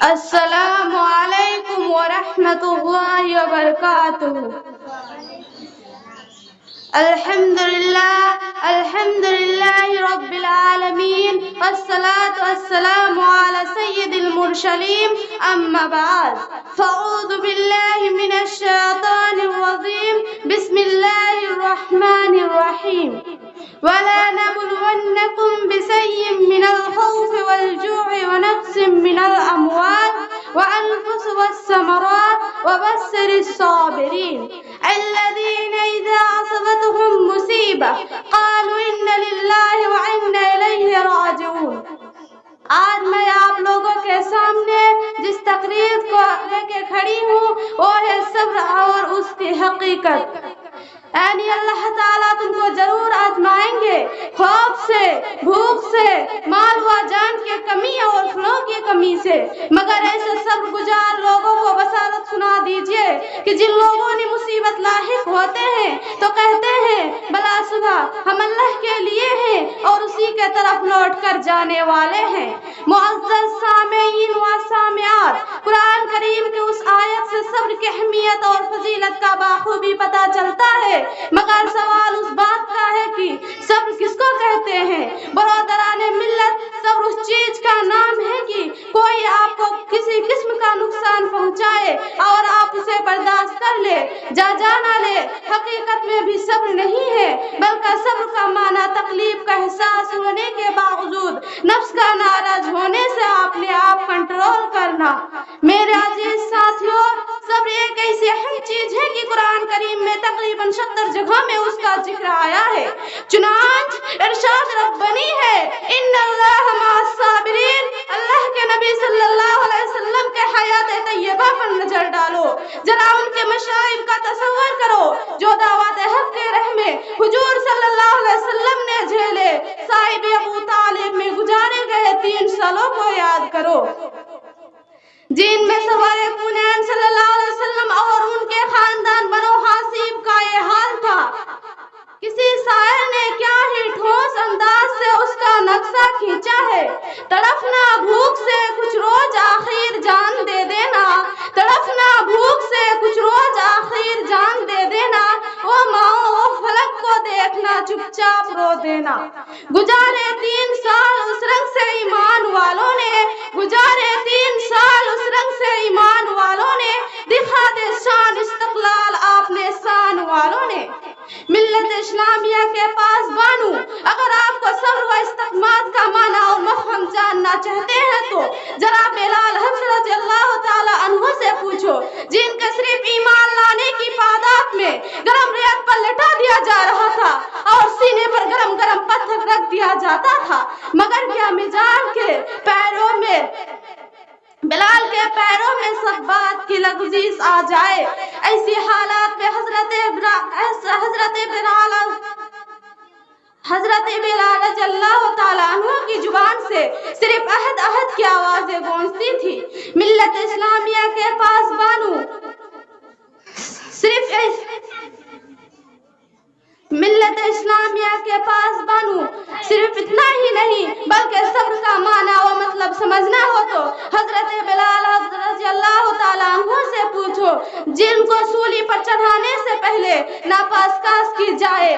السلام علیکم ورحمۃ اللہ وبرکاتہ۔ الحمد للہ رب العالمین، والصلاة والسلام علی سید المرسلین، اما بعد فاعوذ باللہ من الشیطان الرجیم، بسم اللہ الرحمن الرحیم۔ وَلَنَبْلُوَنَّكُمْ بِشَيْءٍ مِّنَ الْخَوْفِ وَالْجُوعِ وَنَقْصٍ مِّنَ الْأَمْوَالِ وَالْأَنفُسِ وَالثَّمَرَاتِ وَبَشِّرِ الصَّابِرِينَ الَّذِينَ إِذَا أَصَابَتْهُم مُّصِيبَةٌ قَالُوا إِنَّا لِلَّهِ وَإِنَّا إِلَيْهِ رَاجِعُونَ۔ آج میں آپ لوگوں کے سامنے جس تقریر کو لے کے کھڑی ہوں وہ ہے صبر اور اس کی حقیقت۔ یعنی اللہ تعالیٰ تم کو ضرور آزمائیں گے، خوف سے، بھوک سے، مال و جان کی کمی اور فلو کی کمی سے، مگر ایسے صبر گزار لوگوں کو بشارت سنا دیجئے کہ جن لوگوں نے مصیبت لاحق ہوتے ہیں تو کہتے ہیں بلا صبح ہم اللہ کے لیے ہیں اور اسی کے طرف لوٹ کر جانے والے ہیں۔ معزز سامعین و سامعات، قرآن کریم کی اس آیت سے صبر کی اہمیت اور فضیلت کا بخوبی پتہ چلتا ہے، مگر سوال اس بات کا ہے کہ صبر کس کو کہتے ہیں؟ برادران ملت، صبر اس چیز کا نام ہے کہ کوئی آپ کو کسی قسم کا نقصان پہنچائے اور آپ اسے برداشت کر لے، جا نہ لے۔ حقیقت میں بھی صبر نہیں ہے، بلکہ صبر کا معنی تکلیف کا احساس ہونے کے باوجود نفس کا ناراض ہونے سے اپنے آپ کنٹرول کرنا۔ میرے عزیز ساتھیوں، صبر ایک ایسی اہم چیز ہے کہ قرآن کریم میں تقریباً 70 جگہوں میں اس کا ذکر آیا ہے۔ چنانچہ ارشاد ربانی ہے ان اللہ مع الصابرین۔ اللہ کے نبی صلی اللہ علیہ وسلم کے حیات طیبہ پر نظر ڈالو، ذرا ان کے مشائب کا تصور کرو جو دعوت حق کے راہ میں حضور صلی اللہ علیہ وسلم نے جھیلے صاحب ابو طالب میں گزارے گئے 3 سالوں کو یاد کرو، جن میں سوار کونین صلی اللہ علیہ وسلم اور ان کے خاندان بنو حاسب کا یہ حال تھا۔ کسی شاعر نے کیا ہی ٹھوس انداز سے اس کا نقشہ کھینچا ہے۔ تڑپنا بھوک سے کچھ روز آخر جان دے دینا، تڑپنا بھوک سے کچھ روز آخر جان دے دینا، وہ ماؤں وہ فلک کو دیکھنا چپ چاپ رو دینا۔ گزارے 3 سال اس رنگ سے ایمان والوں نے، گزارے 3 سال اس رنگ سے ایمان والوں نے، دکھا دے شان استقلال آپ نے شان والوں نے۔ ملت اسلامیہ کے پاس بانو، اگر آپ کو صبر و استقامت کا معنی اور مفہوم جاننا چاہتے ہیں تو ذرا بلال حبشی رضی اللہ تعالی عنہ سے پوچھو، جن کے صرف ایمان لانے کی پاداش میں گرم ریت پر لٹا دیا جا رہا تھا اور سینے پر گرم گرم پتھر رکھ دیا جاتا تھا، مگر کیا مزاج کے پیروں میں بلال کے پیروں میں سب بات کی لغزش آ جائے؟ ایسی حالات میں حضرت بلال رضی اللہ تعالیٰ عنہ کی زبان سے صرف عہد عہد کی آوازیں گونجتی تھی۔ ملت اسلامیہ کے پاس بانو صرف اتنا ہی نہیں بلکہ صبر کا معنی و مطلب سمجھنا ہو تو حضرت بلال رضی اللہ تعالیٰ عنہ سے پوچھو، جن کو سولی پر چڑھانے سے پہلے ناپاس کی جائے